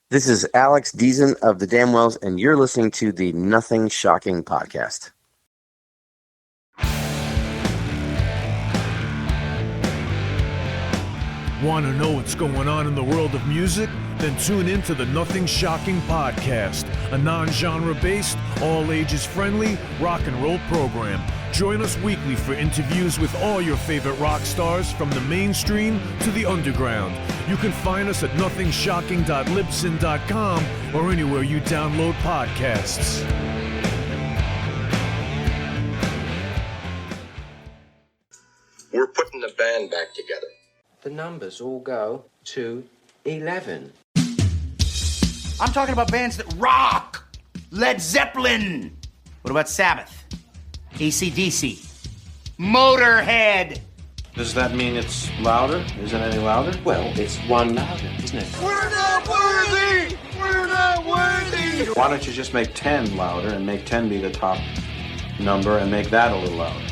This is Alex Dezen of the Damnwells, and you're listening to the Nothing Shocking podcast. Want to know what's going on in the world of music? Then tune in to the Nothing Shocking podcast, a non-genre based, all ages friendly rock and roll program. Join us weekly for interviews with all your favorite rock stars from the mainstream to the underground. You can find us at nothingshocking.libsyn.com or anywhere you download podcasts. We're putting the band back together. The numbers all go to 11. I'm talking about bands that rock. Led Zeppelin. What about Sabbath? AC/DC. Motorhead. Does that mean it's louder? Is it any louder? Well, it's one louder, isn't it? We're not worthy! We're not worthy! Why don't you just make 10 louder and make 10 be the top number and make that a little louder?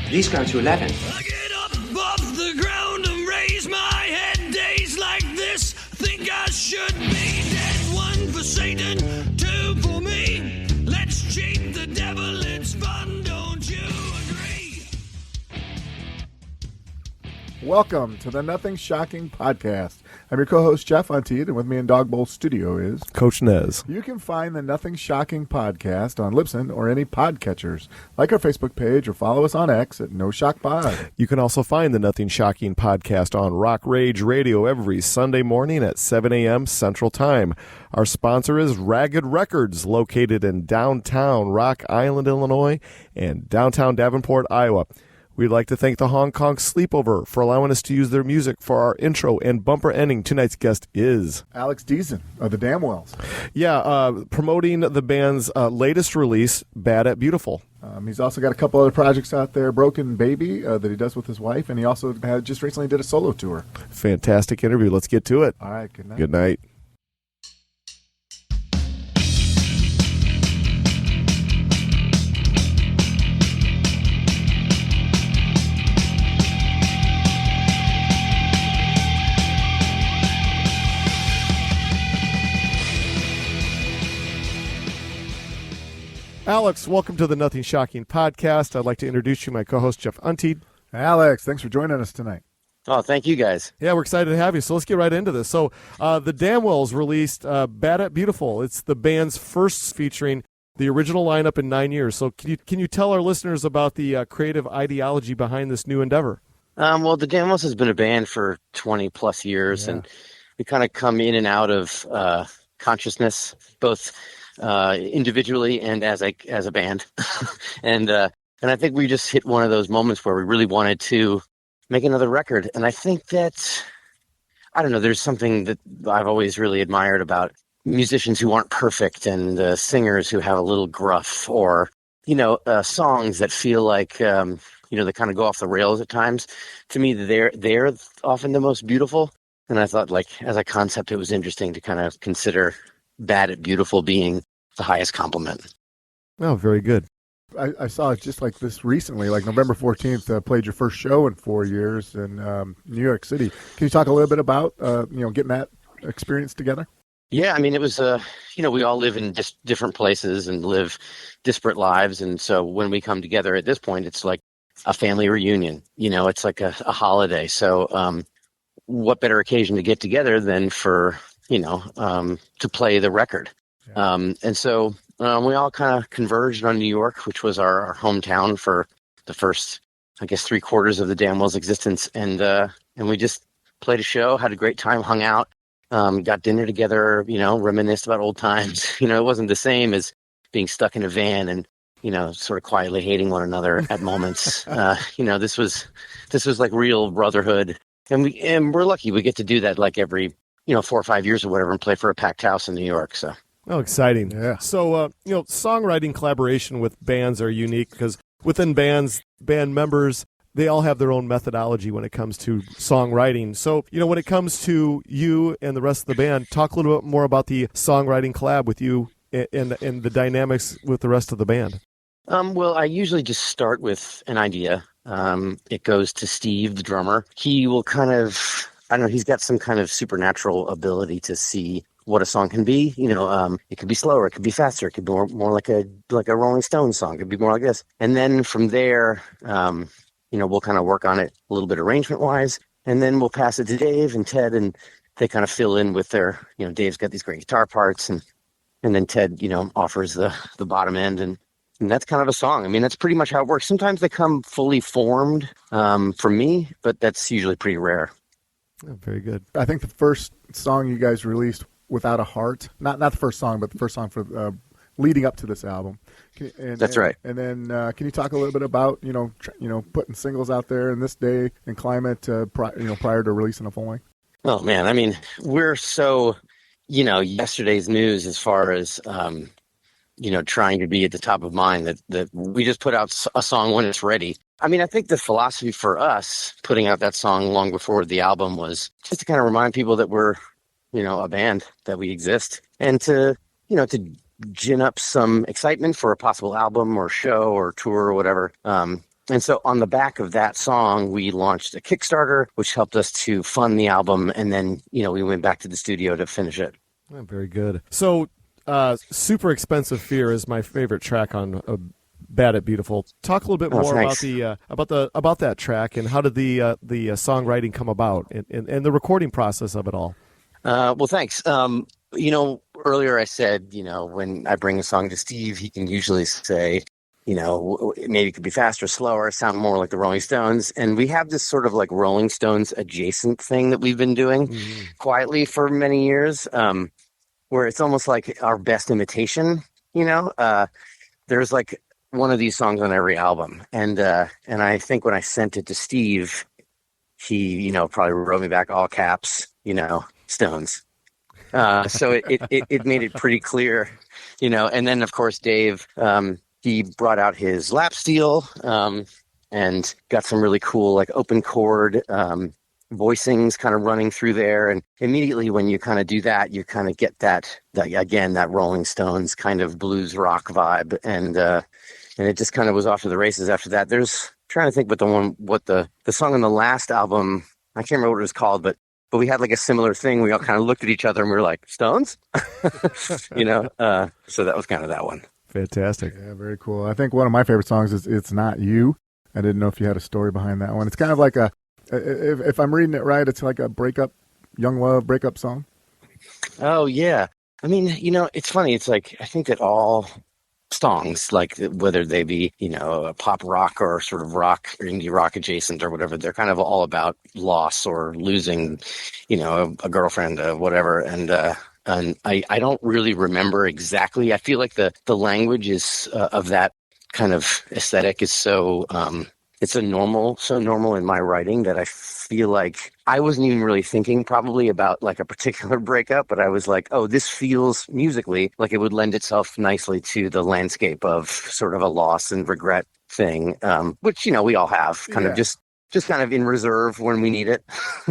These go to 11. I get up off the ground and raise my head. Days like this, think I should be dead. One for Satan, two for me. Let's cheat the devil, it's fun, don't you agree? Welcome to the Nothing Shocking podcast. I'm your co-host, Jeff Untied, and with me in Dog Bowl Studio is Coach Nez. You can find the Nothing Shocking podcast on Libsyn or any podcatchers. Like our Facebook page or follow us on X at No Shock Pod. You can also find the Nothing Shocking podcast on Rock Rage Radio every Sunday morning at 7 a.m. Central Time. Our sponsor is Ragged Records, located in downtown Rock Island, Illinois, and downtown Davenport, Iowa. We'd like to thank the Hong Kong Sleepover for allowing us to use their music for our intro and bumper ending. Tonight's guest is Alex Dezen of the Damnwells. Yeah, promoting the band's latest release, Bad at Beautiful. He's also got a couple other projects out there, Broken Baby, that he does with his wife, and he also just recently did a solo tour. Fantastic interview. Let's get to it. All right, good night. Good night. Alex, welcome to the Nothing Shocking podcast. I'd like to introduce you, my co-host, Jeff Untied. Alex, thanks for joining us tonight. Oh, thank you guys. Yeah, we're excited to have you. So let's get right into this. So the Damnwells released Bad at Beautiful. It's the band's first featuring the original lineup in 9 years. So can you tell our listeners about the creative ideology behind this new endeavor? Well, the Damnwells has been a band for 20 plus years, and we kind of come in and out of consciousness, both individually and as a band. and I think we just hit one of those moments where we really wanted to make another record. And I think that, I don't know, there's something that I've always really admired about musicians who aren't perfect and singers who have a little gruff, or, songs that feel like, they kind of go off the rails at times. To me, they're often the most beautiful. And I thought, as a concept, it was interesting to kind of consider Bad at Beautiful being the highest compliment. Oh, very good. I saw it just like this recently, like November 14th, played your first show in 4 years in New York City. Can you talk a little bit about, getting that experience together? Yeah, I mean, it was, we all live in just different places and live disparate lives. And so when we come together at this point, it's like a family reunion. It's like a holiday. So what better occasion to get together than for, to play the record. Yeah. And so we all kind of converged on New York, which was our hometown for the first, I guess, 3/4 of the Damnwells' existence. And we just played a show, had a great time, hung out, got dinner together, reminisced about old times. It wasn't the same as being stuck in a van and, sort of quietly hating one another at moments. This was like real brotherhood. And we're lucky we get to do that like every 4 or 5 years or whatever, and play for a packed house in New York. So. Oh, exciting. Yeah. So, songwriting collaboration with bands are unique because within bands, band members, they all have their own methodology when it comes to songwriting. So, when it comes to you and the rest of the band, talk a little bit more about the songwriting collab with you and the dynamics with the rest of the band. Well, I usually just start with an idea. It goes to Steve, the drummer. He will kind of, he's got some kind of supernatural ability to see what a song can be. It could be slower, it could be faster, it could be more like a Rolling Stones song, it could be more like this. And then from there, we'll kind of work on it a little bit arrangement wise, and then we'll pass it to Dave and Ted, and they kind of fill in with their, Dave's got these great guitar parts, and then Ted, offers the bottom end, and that's kind of a song. I mean, that's pretty much how it works. Sometimes they come fully formed for me, but that's usually pretty rare. Oh, very good. I think the first song you guys released, Without a Heart, not the first song, but the first song for leading up to this album. That's right. And then can you talk a little bit about, putting singles out there in this day and climate, prior to releasing a full length? Oh, man. I mean, we're so, yesterday's news as far as, trying to be at the top of mind that we just put out a song when it's ready. I mean, I think the philosophy for us putting out that song long before the album was just to kind of remind people that we're, a band, that we exist, and to gin up some excitement for a possible album or show or tour or whatever. And so on the back of that song, we launched a Kickstarter, which helped us to fund the album. And then, we went back to the studio to finish it. Oh, very good. So Super Expensive Fear is my favorite track on Bad at Beautiful. Talk a little bit more about that track, and how did the songwriting come about, and the recording process of it all. Well, thanks. Earlier I said, when I bring a song to Steve, he can usually say, maybe it could be faster, slower, sound more like the Rolling Stones. And we have this sort of like Rolling Stones adjacent thing that we've been doing quietly for many years, where it's almost like our best imitation. There's like one of these songs on every album. And I think when I sent it to Steve, he, probably wrote me back all caps, Stones. So it made it pretty clear, and then of course Dave, he brought out his lap steel, and got some really cool, like open chord, voicings kind of running through there. And immediately when you kind of do that, you kind of get that Rolling Stones kind of blues rock vibe. And it just kind of was off to the races after that. Trying to think what the song on the last album, I can't remember what it was called, but we had like a similar thing. We all kind of looked at each other and we were like, Stones? So that was kind of that one. Fantastic. Yeah, very cool. I think one of my favorite songs is It's Not You. I didn't know if you had a story behind that one. It's kind of like if I'm reading it right, it's like a young love breakup song. Oh, yeah. I mean, it's funny. It's like, I think that all songs, like whether they be, a pop rock or sort of rock or indie rock adjacent or whatever, they're kind of all about loss or losing, a girlfriend, whatever. And I don't really remember exactly. I feel like the language is of that kind of aesthetic is so it's so normal in my writing that I feel like I wasn't even really thinking probably about like a particular breakup, but I was like, oh, this feels musically like it would lend itself nicely to the landscape of sort of a loss and regret thing, which, we all have kind of just kind of in reserve when we need it,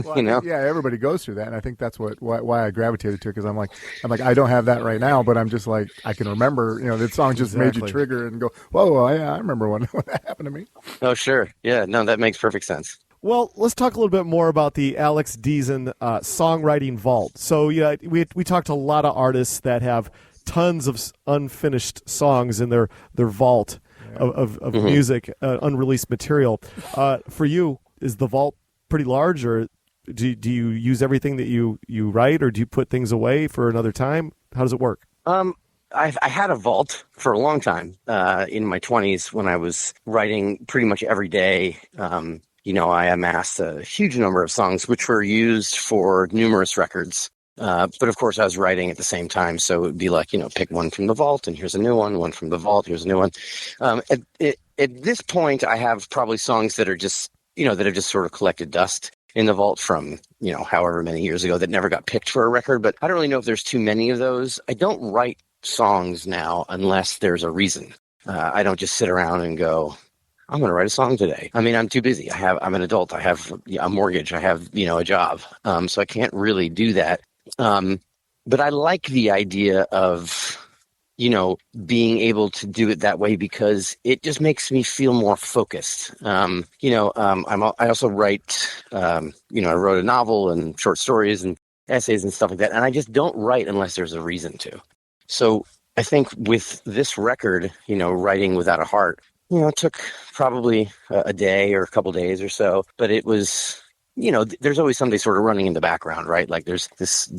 Well, yeah, everybody goes through that, and I think that's why I gravitated to it, because I'm like, I don't have that right now, but I'm just like, I can remember, the song just made you trigger and go, whoa, I remember when that happened to me. Oh, sure. Yeah, no, that makes perfect sense. Well, let's talk a little bit more about the Alex Dezen songwriting vault. So, yeah, we talked to a lot of artists that have tons of unfinished songs in their vault of music, unreleased material. For you, is the vault pretty large, or do you use everything that you write, or do you put things away for another time? How does it work? I had a vault for a long time in my 20s when I was writing pretty much every day. I amassed a huge number of songs which were used for numerous records. But of course I was writing at the same time. So it would be like, pick one from the vault and here's a new one from the vault, here's a new one. At this point, I have probably songs that are just, that have just sort of collected dust in the vault from, however many years ago that never got picked for a record. But I don't really know if there's too many of those. I don't write songs now unless there's a reason. I don't just sit around and go, I'm going to write a song today. I mean, I'm too busy. I'm an adult. I have a mortgage. I have, a job. So I can't really do that. But I like the idea of, being able to do it that way because it just makes me feel more focused. I also write, I wrote a novel and short stories and essays and stuff like that. And I just don't write unless there's a reason to. So I think with this record, Writing Without a Heart, it took probably a day or a couple days or so, but it was, there's always something sort of running in the background, right? Like there's this,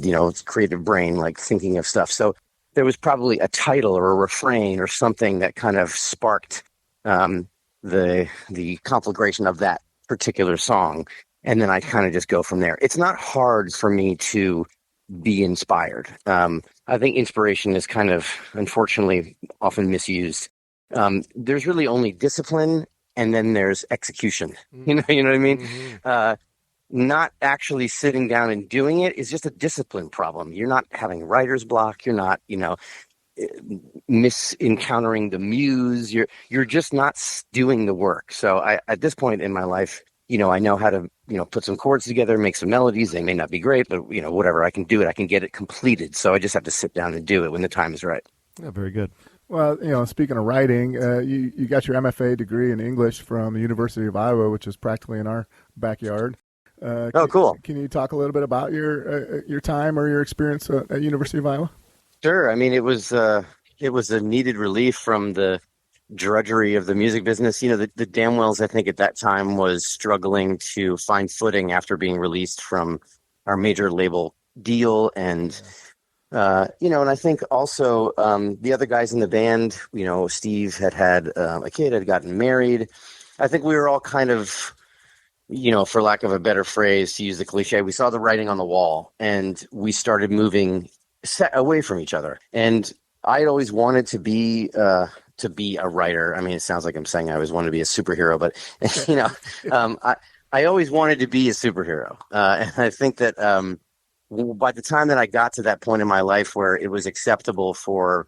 creative brain, like thinking of stuff. So there was probably a title or a refrain or something that kind of sparked the conflagration of that particular song. And then I kind of just go from there. It's not hard for me to be inspired. I think inspiration is kind of, unfortunately, often misused. There's really only discipline, and then there's execution. You know what I mean? Mm-hmm. Not actually sitting down and doing it is just a discipline problem. You're not having writer's block. You're not, encountering the muse. You're just not doing the work. So at this point in my life, I know how to, put some chords together, make some melodies. They may not be great, but, whatever, I can do it. I can get it completed. So I just have to sit down and do it when the time is right. Yeah, very good. Well, speaking of writing, you got your MFA degree in English from the University of Iowa, which is practically in our backyard. Cool. Can you talk a little bit about your time or your experience at University of Iowa? Sure. I mean, it was a needed relief from the drudgery of the music business. The Damnwells, I think at that time, was struggling to find footing after being released from our major label deal. And, and I think also the other guys in the band, Steve had a kid, had gotten married. I think we were all kind of, for lack of a better phrase, to use the cliche, we saw the writing on the wall and we started moving away from each other. And I had always wanted to be a writer. I mean, it sounds like I'm saying I always wanted to be a superhero, but I always wanted to be a superhero. And I think that by the time that I got to that point in my life where it was acceptable for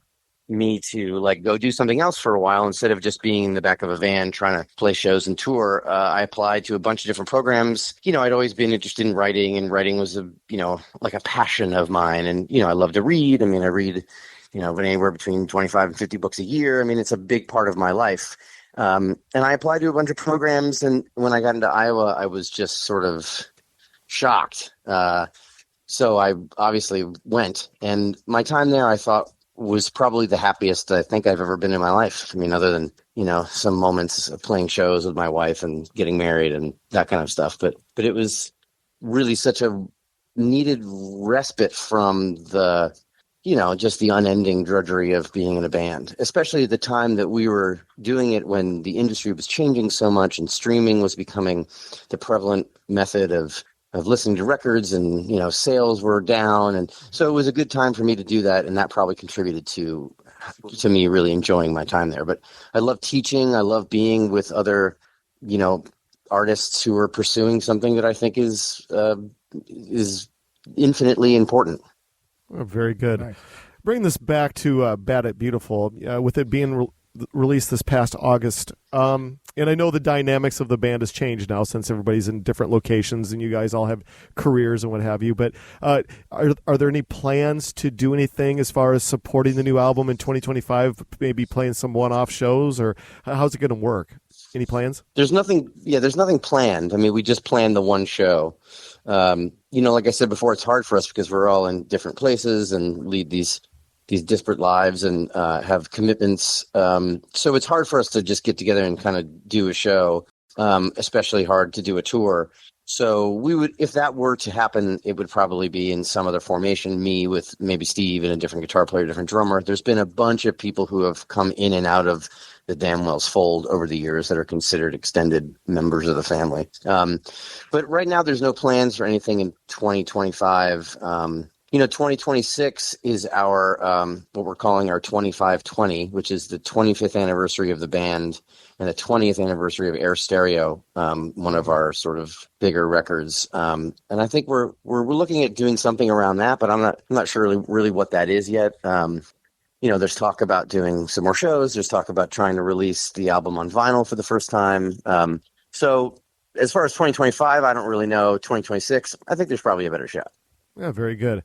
me to go do something else for a while instead of just being in the back of a van trying to play shows and tour, I applied to a bunch of different programs. I'd always been interested in writing, and writing was a passion of mine. And I love to read. I mean, I read anywhere between 25 and 50 books a year. I mean, it's a big part of my life. And I applied to a bunch of programs, and when I got into Iowa, I was just sort of shocked. So I obviously went, and my time there, I thought, was probably the happiest I think I've ever been in my life. I mean, other than, some moments of playing shows with my wife and getting married and that kind of stuff. But it was really such a needed respite from the, just the unending drudgery of being in a band, especially at the time that we were doing it when the industry was changing so much and streaming was becoming the prevalent method of listening to records, and, sales were down. And so it was a good time for me to do that. And that probably contributed to me really enjoying my time there. But I love teaching. I love being with other, artists who are pursuing something that I think is infinitely important. Oh, very good. Nice. Bring this back to Bad at Beautiful, with it being released this past August. And I know the dynamics of the band has changed now since everybody's in different locations and you guys all have careers and what have you. But are there any plans to do anything as far as supporting the new album in 2025, maybe playing some one-off shows, or how's it going to work? Any plans? There's nothing planned. I mean, we just planned the one show. Like I said before, it's hard for us because we're all in different places and lead these disparate lives and have commitments. So it's hard for us to just get together and kind of do a show, especially hard to do a tour. So we would, if that were to happen, it would probably be in some other formation, me with maybe Steve and a different guitar player, different drummer. There's been a bunch of people who have come in and out of the Damnwells fold over the years that are considered extended members of the family. But right now there's no plans for anything in 2025. 2026 is our what we're calling our 2520, which is the 25th anniversary of the band and the 20th anniversary of Air Stereo, one of our sort of bigger records. And I think we're looking at doing something around that, but I'm not sure really what that is yet. There's talk about doing some more shows. There's talk about trying to release the album on vinyl for the first time. So as far as 2025, I don't really know. 2026, I think there's probably a better shot. Yeah, very good.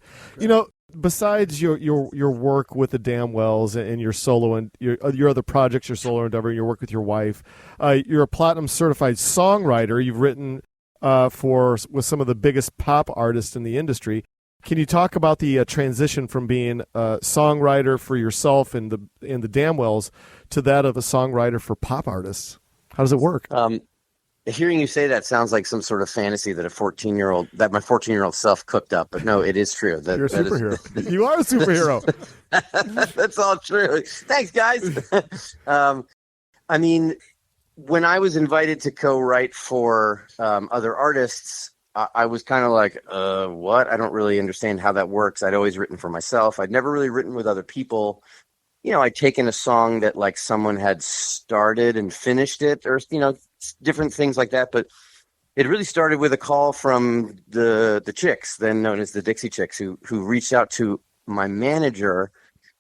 Besides your work with the Damnwells and your solo and your other projects, your solo endeavor, your work with your wife, you're a platinum certified songwriter. You've written with some of the biggest pop artists in the industry. Can you talk about the transition from being a songwriter for yourself in the Damnwells to that of a songwriter for pop artists? How does it work? Hearing you say that sounds like some sort of fantasy that my 14-year-old self cooked up. But no, it is true. You're a superhero. You are a superhero. That's all true. Thanks, guys. I mean, when I was invited to co-write for other artists, I was kind of like, what? I don't really understand how that works. I'd always written for myself. I'd never really written with other people. I'd taken a song that like someone had started and finished it, or, different things like that. But it really started with a call from the Chicks, then known as the Dixie Chicks, who reached out to my manager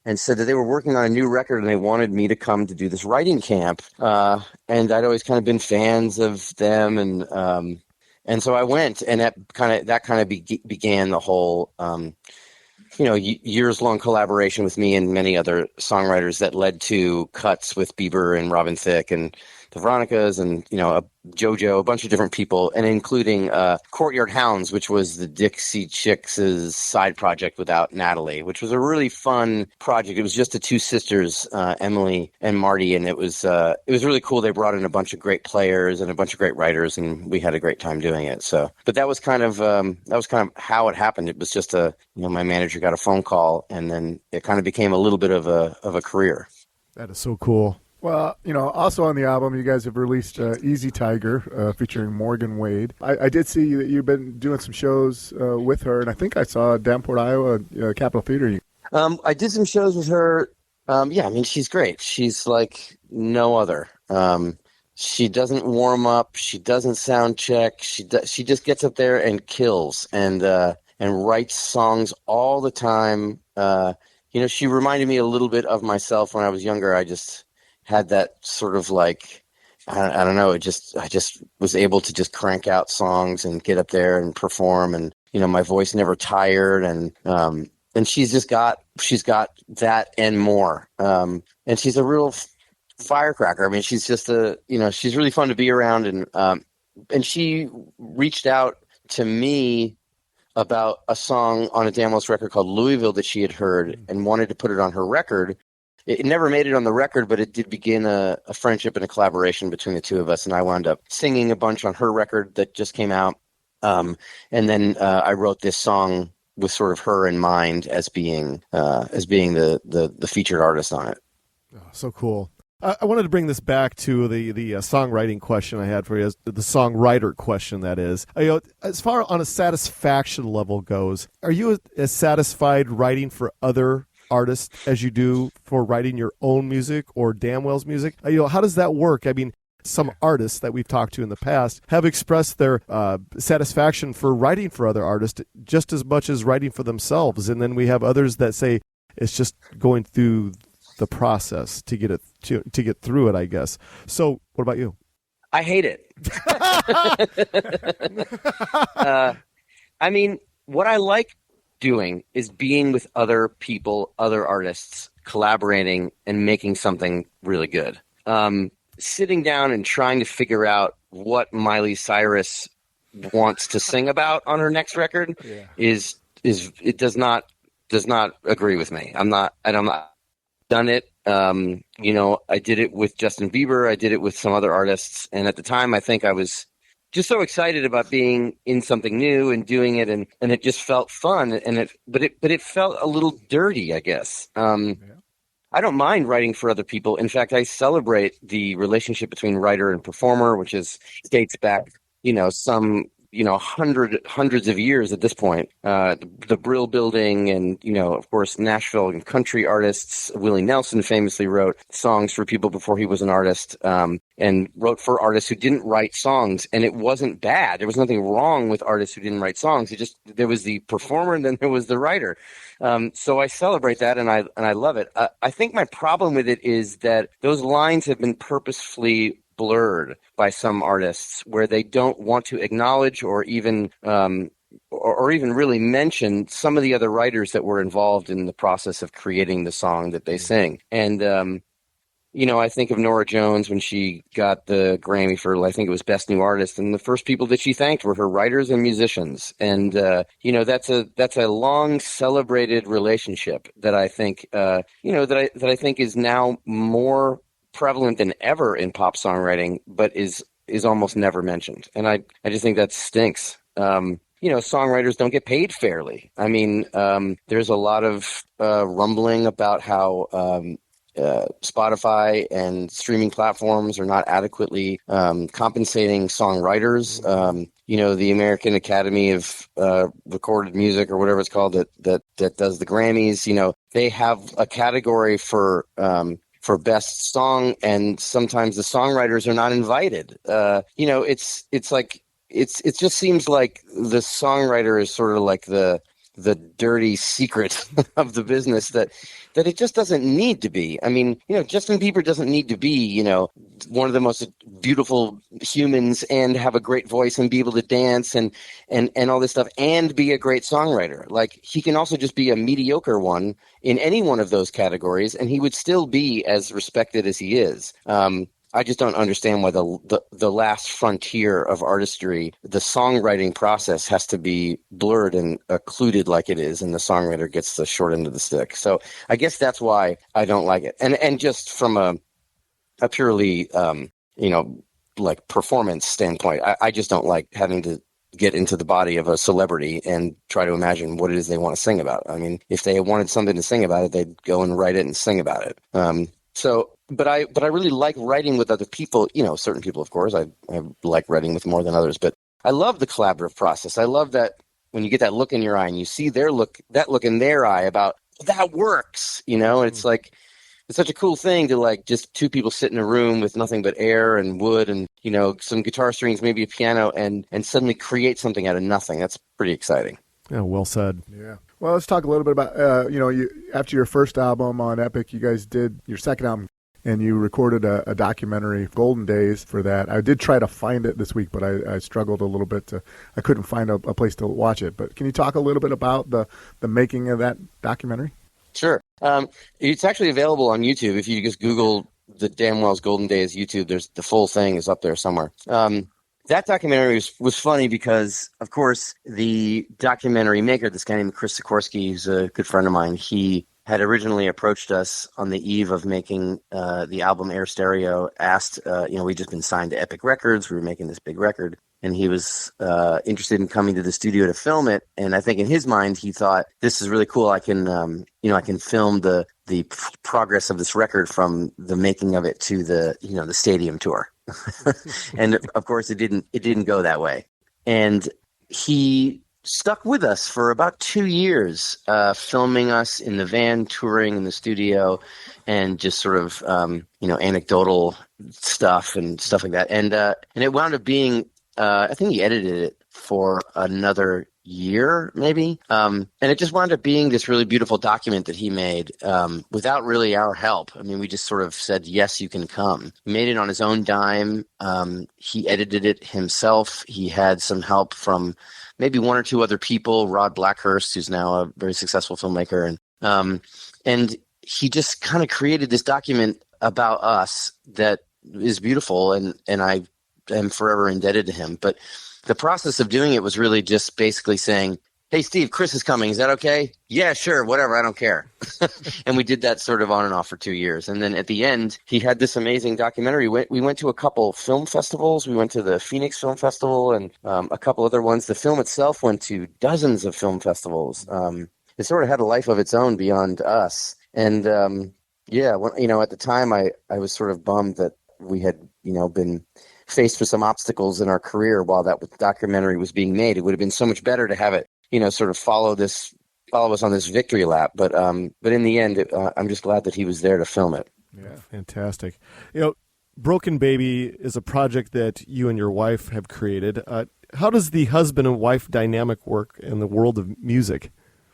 and said that they were working on a new record and they wanted me to come to do this writing camp. And I'd always kind of been fans of them. And so I went, and that kind of began the whole, years-long collaboration with me and many other songwriters that led to cuts with Bieber and Robin Thicke and the Veronicas and, JoJo, a bunch of different people, and including Courtyard Hounds, which was the Dixie Chicks' side project without Natalie, which was a really fun project. It was just the two sisters, Emily and Marty, and it was really cool. They brought in a bunch of great players and a bunch of great writers, and we had a great time doing it. So, but that was kind of how it happened. It was just my manager got a phone call, and then it kind of became a little bit of a career. That is so cool. Well, also on the album, you guys have released Easy Tiger, featuring Morgan Wade. I did see that you've been doing some shows with her, and I think I saw Davenport, Iowa, Capitol Theater. I did some shows with her. She's great. She's like no other. She doesn't warm up. She doesn't sound check. She just gets up there and kills and writes songs all the time. She reminded me a little bit of myself when I was younger. I just had that sort of like, I don't know. I just was able to just crank out songs and get up there and perform, and my voice never tired, and she's got that and more. And she's a real firecracker. I mean, she's just she's really fun to be around, and she reached out to me about a song on a Damnwells record called Louisville that she had heard and wanted to put it on her record. It never made it on the record, but it did begin a friendship and a collaboration between the two of us. And I wound up singing a bunch on her record that just came out. And then I wrote this song with sort of her in mind as being the featured artist on it. Oh, so cool. I wanted to bring this back to the songwriting question I had for you, the songwriter question, that is. As far on a satisfaction level goes, are you as satisfied writing for other artists as you do for writing your own music or Damnwells music? How does that work? I mean, some artists that we've talked to in the past have expressed their satisfaction for writing for other artists just as much as writing for themselves, and then we have others that say it's just going through the process to get it to get through it, I guess. So, what about you? I hate it. What I like doing is being with other people, other artists, collaborating and making something really good. Sitting down and trying to figure out what Miley Cyrus wants to sing about on her next record is it does not agree with me. I'm not done it. I did it with Justin Bieber. I did it with some other artists, and at the time, I think I was just so excited about being in something new and doing it, and it just felt fun. But it felt a little dirty, I guess. I don't mind writing for other people. In fact, I celebrate the relationship between writer and performer, which dates back, some hundreds of years at this point. The Brill Building and, of course, Nashville and country artists. Willie Nelson famously wrote songs for people before he was an artist, and wrote for artists who didn't write songs. And it wasn't bad. There was nothing wrong with artists who didn't write songs. There was the performer and then there was the writer. So I celebrate that and I love it. I think my problem with it is that those lines have been purposefully blurred by some artists, where they don't want to acknowledge or even really mention some of the other writers that were involved in the process of creating the song that they sing. And I think of Nora Jones when she got the Grammy for, I think it was Best New Artist, and the first people that she thanked were her writers and musicians. And that's a long celebrated relationship that I think that I think is now more prevalent than ever in pop songwriting, but is almost never mentioned. And I just think that stinks. Songwriters don't get paid fairly. I mean, there's a lot of rumbling about how Spotify and streaming platforms are not adequately compensating songwriters. The American Academy of Recorded Music, or whatever it's called, that does the Grammys. They have a category for best song, and sometimes the songwriters are not invited. It just seems like the songwriter is sort of like the dirty secret of the business that it just doesn't need to be. I mean, Justin Bieber doesn't need to be, one of the most beautiful humans and have a great voice and be able to dance and all this stuff and be a great songwriter. Like, he can also just be a mediocre one in any one of those categories, and he would still be as respected as he is. I just don't understand why the last frontier of artistry, the songwriting process, has to be blurred and occluded like it is, and the songwriter gets the short end of the stick. So I guess that's why I don't like it. And just from a purely like performance standpoint, I just don't like having to get into the body of a celebrity and try to imagine what it is they want to sing about. I mean, if they wanted something to sing about it, they'd go and write it and sing about it. But I really like writing with other people. Certain people, of course, I like writing with more than others. But I love the collaborative process. I love that when you get that look in your eye and you see that look in their eye about that works. And it's like, it's such a cool thing to, like, just two people sit in a room with nothing but air and wood and some guitar strings, maybe a piano, and suddenly create something out of nothing. That's pretty exciting. Yeah, well said. Yeah. Well, let's talk a little bit about you after your first album on Epic, you guys did your second album. And you recorded a documentary, Golden Days, for that. I did try to find it this week, but I struggled a little bit. I couldn't find a place to watch it. But can you talk a little bit about the making of that documentary? Sure. It's actually available on YouTube. If you just Google the Damnwells Golden Days YouTube, there's the full thing is up there somewhere. That documentary was funny because, of course, the documentary maker, this guy named Chris Sikorsky, who's a good friend of mine, he had originally approached us on the eve of making the album Air Stereo, asked, we'd just been signed to Epic Records, we were making this big record, and he was interested in coming to the studio to film it. And I think in his mind, he thought, this is really cool, I can film the progress of this record from the making of it to the stadium tour. And of course, it didn't go that way. And he stuck with us for about 2 years, filming us in the van, touring in the studio, and just sort of anecdotal stuff and stuff like that. And it wound up being, I think he edited it for another year, maybe. And it just wound up being this really beautiful document that he made without really our help. I mean, we just sort of said, yes, you can come. He made it on his own dime. He edited it himself. He had some help from maybe one or two other people, Rod Blackhurst, who's now a very successful filmmaker. And he just kind of created this document about us that is beautiful, and I am forever indebted to him. But the process of doing it was really just basically saying, hey, Steve, Chris is coming. Is that okay? Yeah, sure, whatever. I don't care. And we did that sort of on and off for 2 years. And then at the end, he had this amazing documentary. We went to a couple film festivals. We went to the Phoenix Film Festival and a couple other ones. The film itself went to dozens of film festivals. It sort of had a life of its own beyond us. And at the time, I was sort of bummed that we had, been faced with some obstacles in our career while that documentary was being made. It would have been so much better to have it, sort of follow us on this victory lap. But in the end, I'm just glad that he was there to film it. Yeah, fantastic. Broken Baby is a project that you and your wife have created. How does the husband and wife dynamic work in the world of music?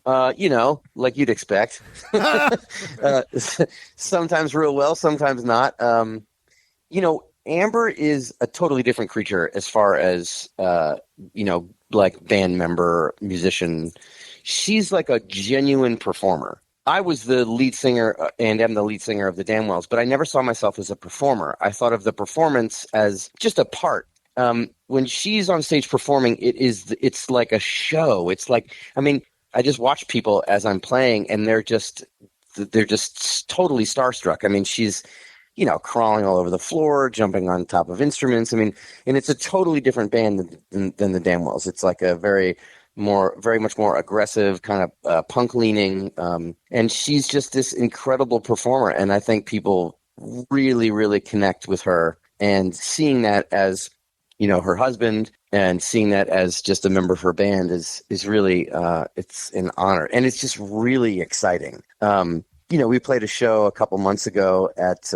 Like you'd expect. Sometimes real well, sometimes not. Amber is a totally different creature as far as, like band member, musician. She's like a genuine performer. I was the lead singer and am the lead singer of the Damnwells, but I never saw myself as a performer. I thought of the performance as just a part. When she's on stage performing, it's like a show. It's like, I mean, I just watch people as I'm playing, and they're just totally starstruck. I mean, she's, crawling all over the floor, jumping on top of instruments. I mean, and it's a totally different band than the Damnwells. It's like a very much more aggressive kind of punk leaning. And she's just this incredible performer. And I think people really, really connect with her, and seeing that as, her husband, and seeing that as just a member of her band is really, it's an honor, and it's just really exciting. We played a show a couple months ago at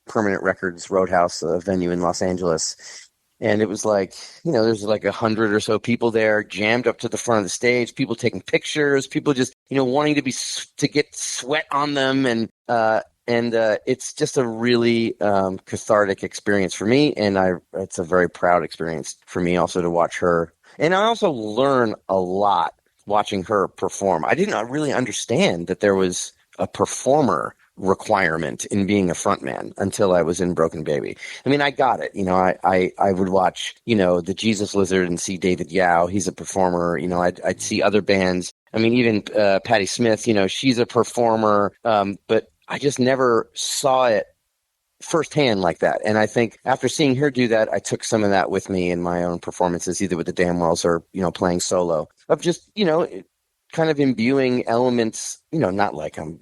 Permanent Records Roadhouse, a venue in Los Angeles. And it was like, there's like 100 or so people there, jammed up to the front of the stage, people taking pictures, people just, wanting to get sweat on them. And it's just a really cathartic experience for me. And it's a very proud experience for me also to watch her. And I also learn a lot watching her perform. I didn't really understand that there was a performer requirement in being a frontman until I was in Broken Baby. I mean, I got it. I would watch, the Jesus Lizard and see David Yao. He's a performer. I'd see other bands. I mean, even Patti Smith, she's a performer. But I just never saw it firsthand like that. And I think after seeing her do that, I took some of that with me in my own performances, either with the Damnwells or, playing solo, of just, kind of imbuing elements, not like I'm,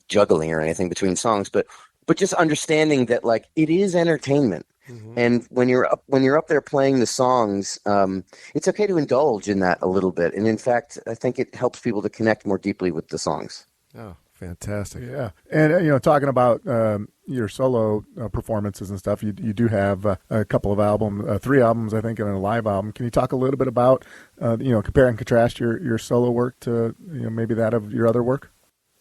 juggling or anything between songs, but just understanding that, like, it is entertainment. Mm-hmm. And when you're up there playing the songs, it's okay to indulge in that a little bit. And in fact, I think it helps people to connect more deeply with the songs. Oh, fantastic. Yeah. And, talking about your solo performances and stuff, you do have a couple of albums, 3 albums, I think, and a live album. Can you talk a little bit about, compare and contrast your solo work to, maybe that of your other work?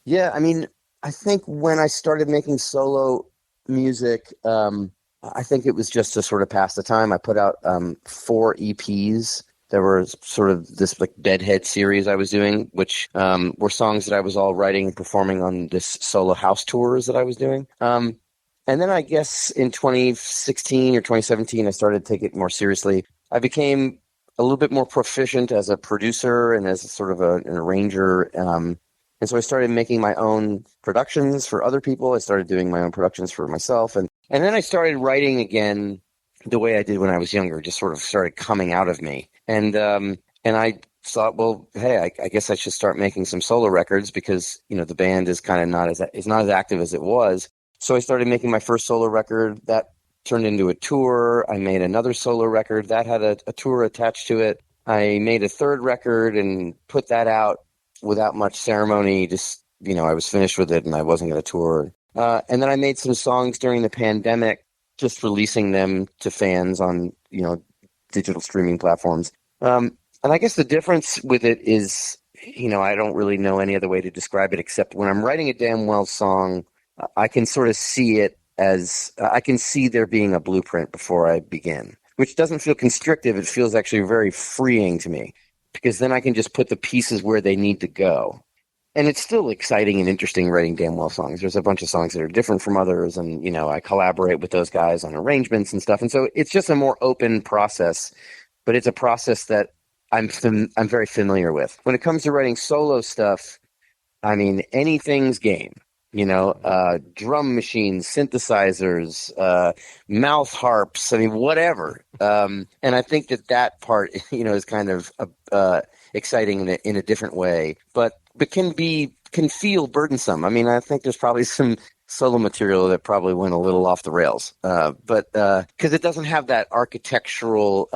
Yeah. I mean, I think when I started making solo music, I think it was just to sort of pass the time. I put out 4 EPs. There was sort of this like Bedhead series I was doing, which were songs that I was all writing and performing on this solo house tours that I was doing. And then I guess in 2016 or 2017, I started to take it more seriously. I became a little bit more proficient as a producer and as sort of an arranger. And so I started making my own productions for other people. I started doing my own productions for myself. And then I started writing again the way I did when I was younger, just sort of started coming out of me. And I thought, well, hey, I guess I should start making some solo records because, the band is kind of not as active as it was. So I started making my first solo record. That turned into a tour. I made another solo record that had a tour attached to it. I made a third record and put that out without much ceremony. Just, I was finished with it and I wasn't going to tour. And then I made some songs during the pandemic, just releasing them to fans on, digital streaming platforms. And I guess the difference with it is, I don't really know any other way to describe it except when I'm writing a Damnwells song, I can sort of see it as, I can see there being a blueprint before I begin, which doesn't feel constrictive. It feels actually very freeing to me because then I can just put the pieces where they need to go. And it's still exciting and interesting writing Damnwell songs. There's a bunch of songs that are different from others, and, I collaborate with those guys on arrangements and stuff. And so it's just a more open process, but it's a process that I'm very familiar with. When it comes to writing solo stuff, I mean, anything's game. Drum machines, synthesizers, mouth harps, I mean, whatever. And I think that part, is kind of exciting in a different way, but can feel burdensome. I mean, I think there's probably some solo material that probably went a little off the rails, but because it doesn't have that architectural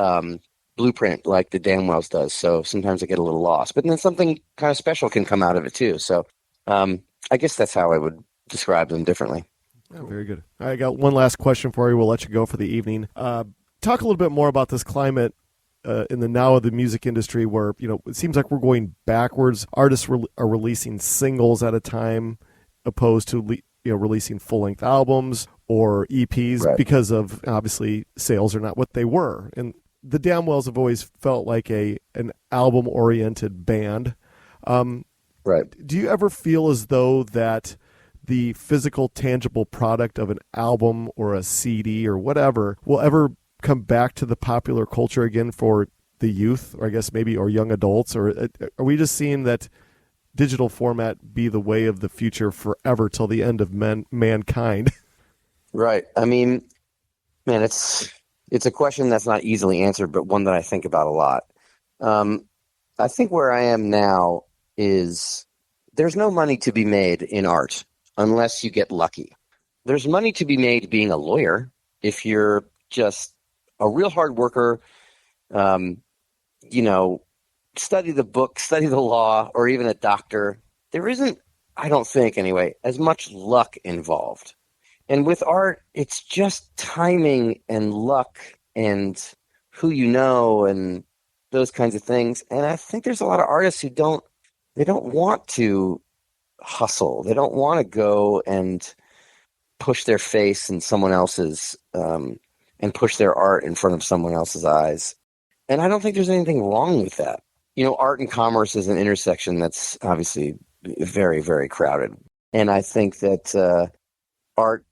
blueprint like the Damnwells does. So sometimes I get a little lost, but then something kind of special can come out of it too. So I guess that's how I would describe them differently. Oh, very good. I got one last question for you. We'll let you go for the evening. Talk a little bit more about this climate in the now of the music industry where, it seems like we're going backwards. Artists are releasing singles at a time opposed to, releasing full-length albums or EPs, right, because of, obviously, sales are not what they were. And the Damnwells have always felt like an album-oriented band. Right. Do you ever feel as though that the physical, tangible product of an album or a CD or whatever will ever come back to the popular culture again for the youth, or I guess maybe, or young adults? Or are we just seeing that digital format be the way of the future forever till the end of mankind? Right. I mean, man, it's a question that's not easily answered, but one that I think about a lot. I think where I am now is there's no money to be made in art unless you get lucky. There's money to be made being a lawyer if you're just a real hard worker, study the book, study the law, or even a doctor. There isn't, I don't think anyway, as much luck involved. And with art, it's just timing and luck and who you know and those kinds of things. And I think there's a lot of artists who don't want to hustle. They don't want to go and push their face in someone else's and push their art in front of someone else's eyes. And I don't think there's anything wrong with that. Art and commerce is an intersection that's obviously very, very crowded. And I think that art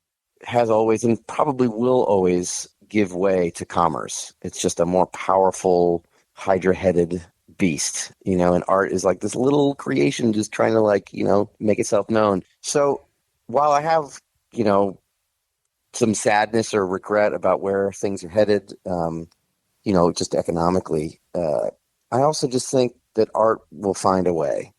has always and probably will always give way to commerce. It's just a more powerful, hydra-headed beast, and art is like this little creation just trying to make itself known. So while I have, some sadness or regret about where things are headed, just economically, I also just think that art will find a way.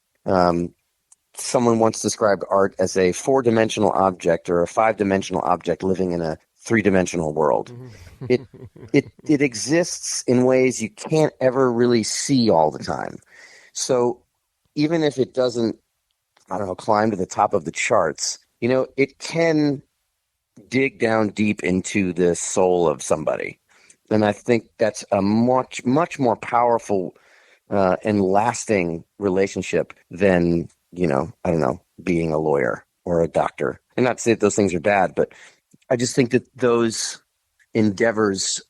Someone once described art as a 4-dimensional object or a 5-dimensional object living in a 3-dimensional world. It exists in ways you can't ever really see all the time. So even if it doesn't, climb to the top of the charts, it can dig down deep into the soul of somebody. And I think that's a much, much more powerful and lasting relationship than, being a lawyer or a doctor. And not to say that those things are bad, but I just think that those endeavors,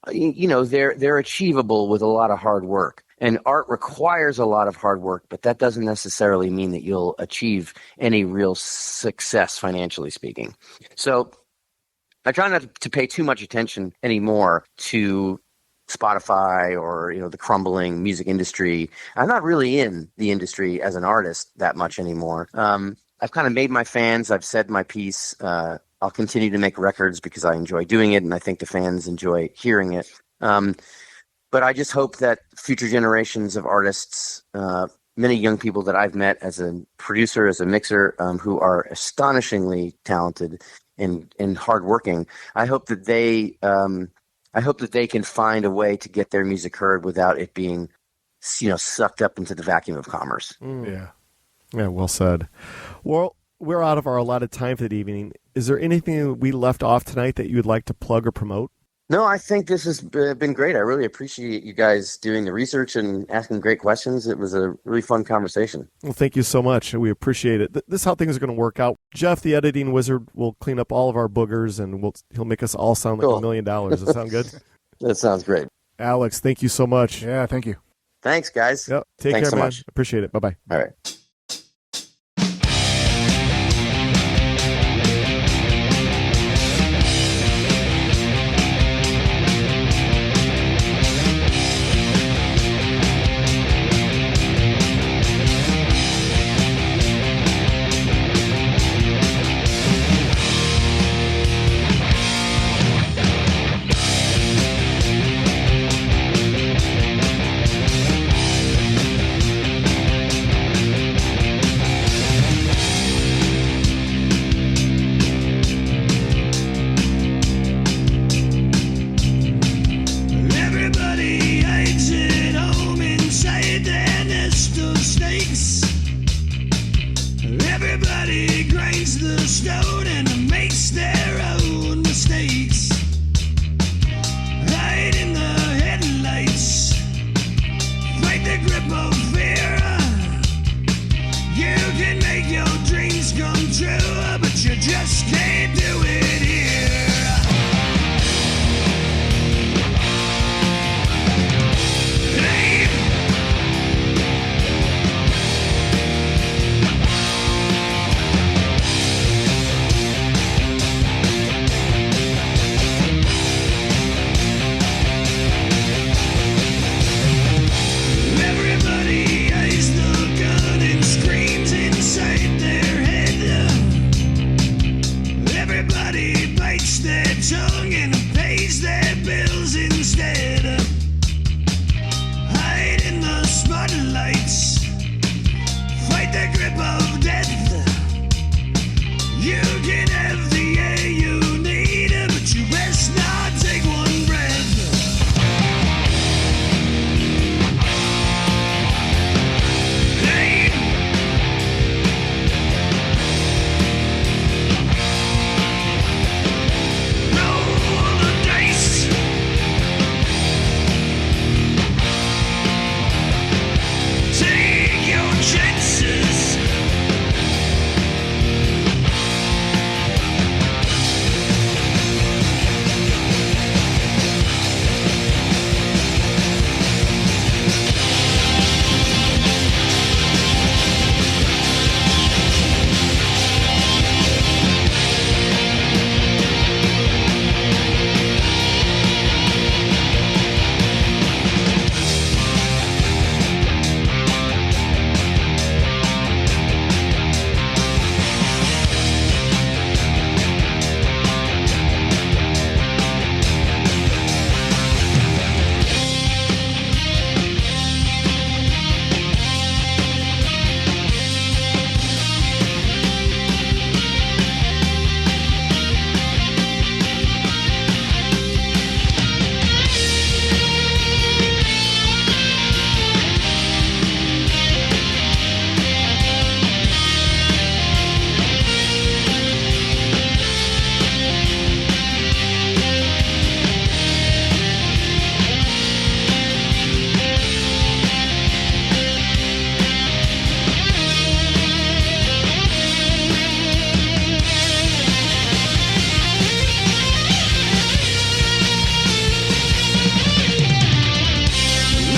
they're achievable with a lot of hard work. And art requires a lot of hard work, but that doesn't necessarily mean that you'll achieve any real success, financially speaking. So I try not to pay too much attention anymore to Spotify or, the crumbling music industry. I'm not really in the industry as an artist that much anymore. I've kind of made my fans. I've said my piece. I'll continue to make records because I enjoy doing it, and I think the fans enjoy hearing it. But I just hope that future generations of artists, many young people that I've met as a producer, as a mixer, who are astonishingly talented and hardworking, I hope that they can find a way to get their music heard without it being, sucked up into the vacuum of commerce. Yeah, well said. Well, we're out of our allotted time for the evening. Is there anything we left off tonight that you would like to plug or promote? No, I think this has been great. I really appreciate you guys doing the research and asking great questions. It was a really fun conversation. Well, thank you so much. We appreciate it. This is how things are going to work out. Jeff, the editing wizard, will clean up all of our boogers, and he'll make us all sound like $1 million. Does that sound good? That sounds great. Alex, thank you so much. Yeah, thank you. Thanks, guys. Yep. Thanks care, so man. Much. Appreciate it. Bye-bye. All right. tongue and pays their bills instead. Hide in the spotlights, fight the grip of death. You can have the air you need, but you best not take one breath. Hey. Roll the dice. Take your chances.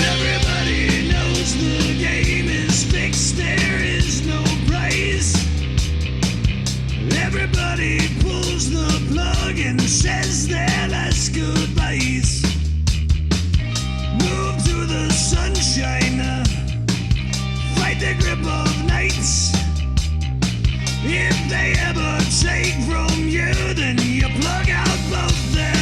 Everybody knows the game is fixed, there is no prize. Everybody pulls the plug and says their last goodbyes. Move to the sunshine, fight the grip of nights. If they ever take from you, then you plug out both their